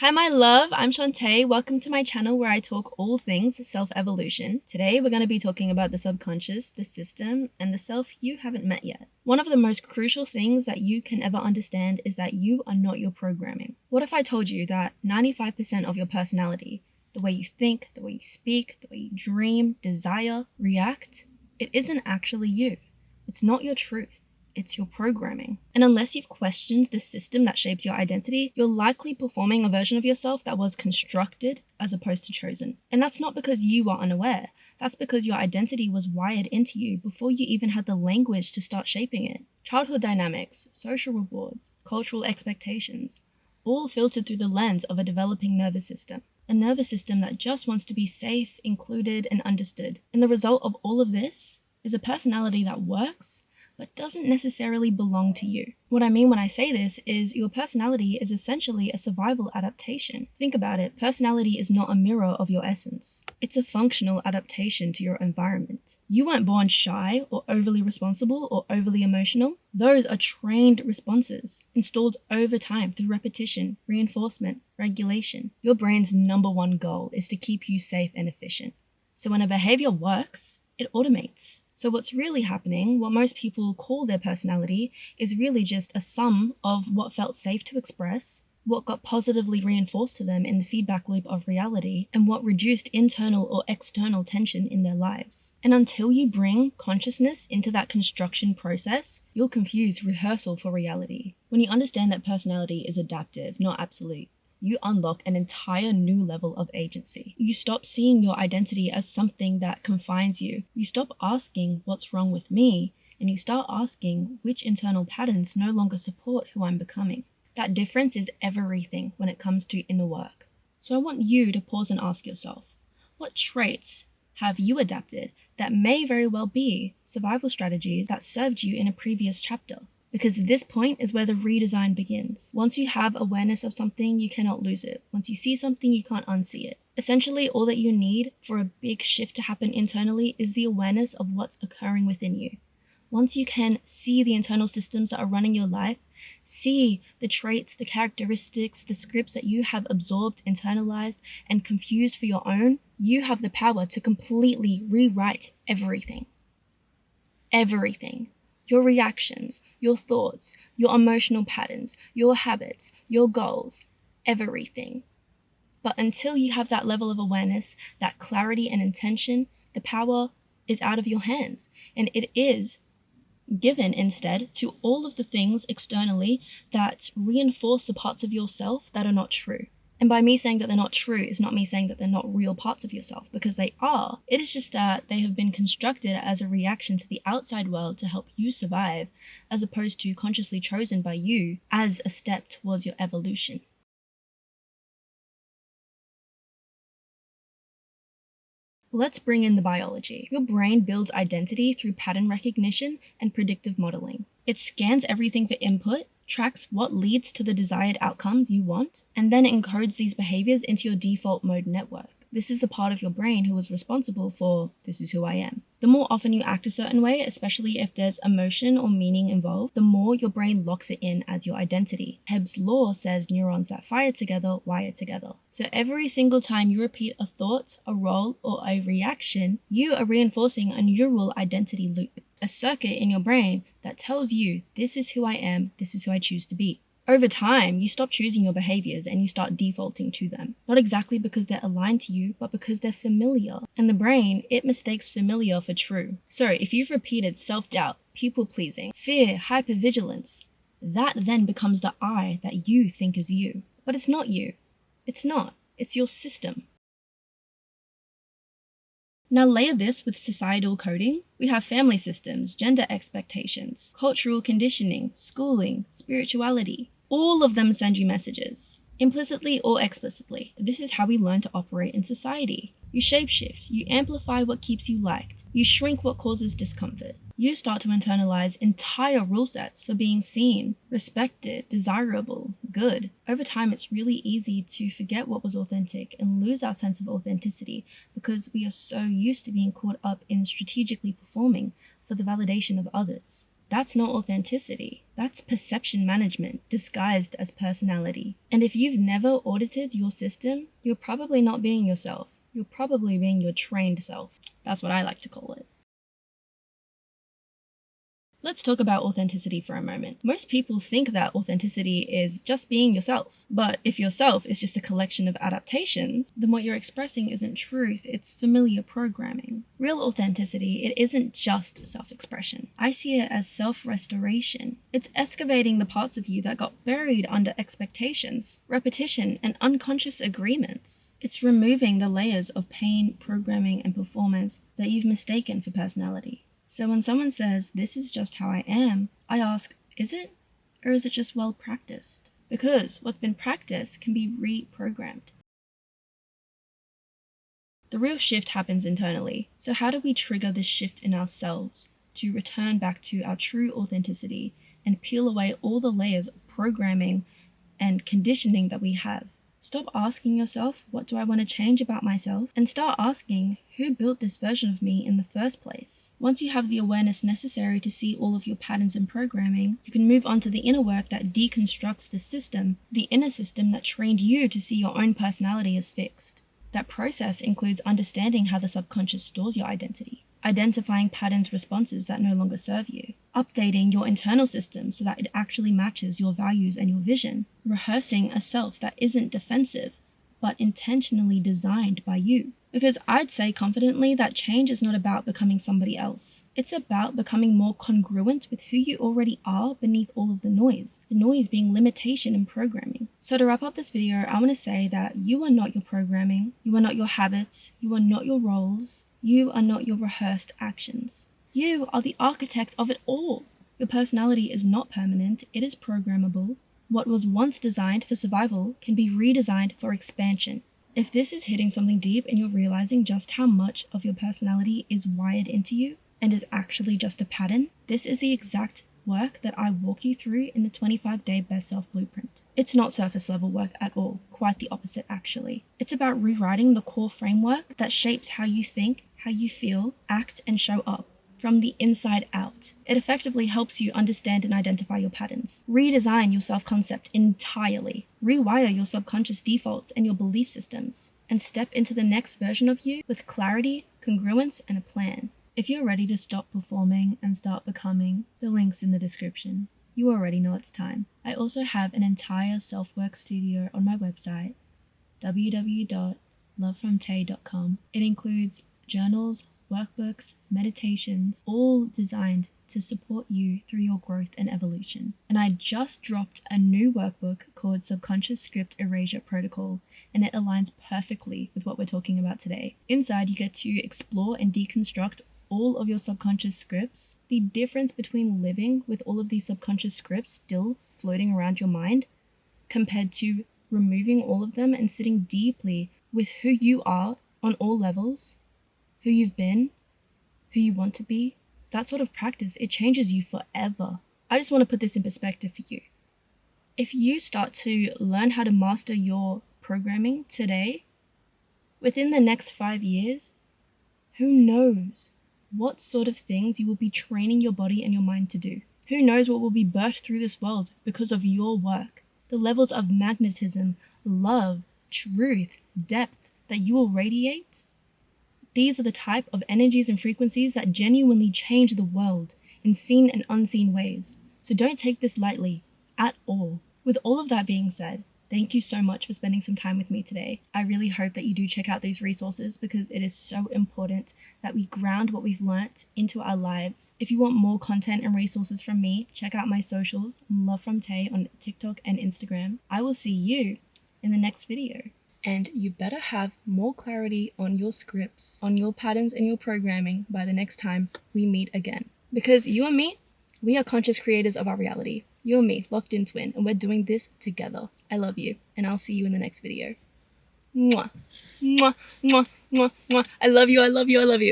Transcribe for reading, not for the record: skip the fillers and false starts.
Hi my love, I'm Shantae. Welcome to my channel where I talk all things self-evolution. Today we're going to be talking about the subconscious, the system, and the self you haven't met yet. One of the most crucial things that you can ever understand is that you are not your programming. What if I told you that 95% of your personality, the way you think, the way you speak, the way you dream, desire, react, it isn't actually you. It's not your truth. It's your programming. And unless you've questioned the system that shapes your identity, you're likely performing a version of yourself that was constructed as opposed to chosen. And that's not because you are unaware. That's because your identity was wired into you before you even had the language to start shaping it. Childhood dynamics, social rewards, cultural expectations, all filtered through the lens of a developing nervous system. A nervous system that just wants to be safe, included, and understood. And the result of all of this is a personality that works, but doesn't necessarily belong to you. What I mean when I say this is your personality is essentially a survival adaptation. Think about it, personality is not a mirror of your essence. It's a functional adaptation to your environment. You weren't born shy or overly responsible or overly emotional. Those are trained responses, installed over time through repetition, reinforcement, regulation. Your brain's number one goal is to keep you safe and efficient. So when a behavior works, it automates. So what's really happening, what most people call their personality, is really just a sum of what felt safe to express, what got positively reinforced to them in the feedback loop of reality, and what reduced internal or external tension in their lives. And until you bring consciousness into that construction process, you'll confuse rehearsal for reality. When you understand that personality is adaptive, not absolute, you unlock an entire new level of agency. You stop seeing your identity as something that confines you. You stop asking, what's wrong with me? And you start asking, which internal patterns no longer support who I'm becoming? That difference is everything when it comes to inner work. So I want you to pause and ask yourself, what traits have you adapted that may very well be survival strategies that served you in a previous chapter? Because this point is where the redesign begins. Once you have awareness of something, you cannot lose it. Once you see something, you can't unsee it. Essentially, all that you need for a big shift to happen internally is the awareness of what's occurring within you. Once you can see the internal systems that are running your life, see the traits, the characteristics, the scripts that you have absorbed, internalized, and confused for your own, you have the power to completely rewrite everything. Everything. Your reactions, your thoughts, your emotional patterns, your habits, your goals, everything. But until you have that level of awareness, that clarity and intention, the power is out of your hands. And it is given instead to all of the things externally that reinforce the parts of yourself that are not true. And by me saying that they're not true is not me saying that they're not real parts of yourself, because they are. It is just that they have been constructed as a reaction to the outside world to help you survive, as opposed to consciously chosen by you as a step towards your evolution. Let's bring in the biology. Your brain builds identity through pattern recognition and predictive modeling. It scans everything for input, tracks what leads to the desired outcomes you want, and then encodes these behaviors into your default mode network. This is the part of your brain who is responsible for, this is who I am. The more often you act a certain way, especially if there's emotion or meaning involved, the more your brain locks it in as your identity. Hebb's law says neurons that fire together wire together. So every single time you repeat a thought, a role, or a reaction, you are reinforcing a neural identity loop. A circuit in your brain that tells you, this is who I am, this is who I choose to be. Over time, you stop choosing your behaviors and you start defaulting to them. Not exactly because they're aligned to you, but because they're familiar. And the brain, it mistakes familiar for true. So if you've repeated self-doubt, people-pleasing, fear, hypervigilance, that then becomes the I that you think is you. But it's not you. It's not. It's your system. Now layer this with societal coding. We have family systems, gender expectations, cultural conditioning, schooling, spirituality. All of them send you messages, implicitly or explicitly. This is how we learn to operate in society. You shapeshift, you amplify what keeps you liked, you shrink what causes discomfort. You start to internalize entire rule sets for being seen, respected, desirable, good. Over time, it's really easy to forget what was authentic and lose our sense of authenticity because we are so used to being caught up in strategically performing for the validation of others. That's not authenticity. That's perception management disguised as personality. And if you've never audited your system, you're probably not being yourself. You're probably being your trained self. That's what I like to call it. Let's talk about authenticity for a moment. Most people think that authenticity is just being yourself. But if yourself is just a collection of adaptations, then what you're expressing isn't truth, it's familiar programming. Real authenticity, it isn't just self-expression. I see it as self-restoration. It's excavating the parts of you that got buried under expectations, repetition, and unconscious agreements. It's removing the layers of pain, programming, and performance that you've mistaken for personality. So when someone says, this is just how I am, I ask, is it? Or is it just well practiced? Because what's been practiced can be reprogrammed. The real shift happens internally. So how do we trigger this shift in ourselves to return back to our true authenticity and peel away all the layers of programming and conditioning that we have? Stop asking yourself, what do I want to change about myself? And start asking, who built this version of me in the first place? Once you have the awareness necessary to see all of your patterns and programming, you can move on to the inner work that deconstructs the system, the inner system that trained you to see your own personality as fixed. That process includes understanding how the subconscious stores your identity, identifying patterns, responses that no longer serve you, updating your internal system so that it actually matches your values and your vision, rehearsing a self that isn't defensive, but intentionally designed by you. Because I'd say confidently that change is not about becoming somebody else. It's about becoming more congruent with who you already are beneath all of the noise being limitation and programming. So to wrap up this video, I want to say that you are not your programming, you are not your habits, you are not your roles, you are not your rehearsed actions. You are the architect of it all. Your personality is not permanent, it is programmable. What was once designed for survival can be redesigned for expansion. If this is hitting something deep and you're realizing just how much of your personality is wired into you and is actually just a pattern, this is the exact work that I walk you through in the 25-day Best Self Blueprint. It's not surface level work at all, quite the opposite actually. It's about rewriting the core framework that shapes how you think, how you feel, act, and show up from the inside out. It effectively helps you understand and identify your patterns, redesign your self-concept entirely, rewire your subconscious defaults and your belief systems, and step into the next version of you with clarity, congruence, and a plan. If you're ready to stop performing and start becoming, the link's in the description. You already know it's time. I also have an entire self-work studio on my website, www.lovefromtay.com. It includes journals, workbooks, meditations, all designed to support you through your growth and evolution. And I just dropped a new workbook called Subconscious Script Erasure Protocol, and it aligns perfectly with what we're talking about today. Inside, you get to explore and deconstruct all of your subconscious scripts, the difference between living with all of these subconscious scripts still floating around your mind, compared to removing all of them and sitting deeply with who you are on all levels, who you've been, who you want to be. That sort of practice, it changes you forever. I just want to put this in perspective for you. If you start to learn how to master your programming today, within the next 5 years, who knows what sort of things you will be training your body and your mind to do. Who knows what will be birthed through this world because of your work. The levels of magnetism, love, truth, depth that you will radiate. These are the type of energies and frequencies that genuinely change the world in seen and unseen ways. So don't take this lightly at all. With all of that being said, thank you so much for spending some time with me today. I really hope that you do check out these resources because it is so important that we ground what we've learnt into our lives. If you want more content and resources from me, check out my socials, Love From Tay on TikTok and Instagram. I will see you in the next video. And you better have more clarity on your scripts, on your patterns and your programming by the next time we meet again. Because you and me, we are conscious creators of our reality. You and me, locked in twin, and we're doing this together. I love you, and I'll see you in the next video. Mwah. Mwah, mwah, mwah, mwah. I love you, I love you, I love you.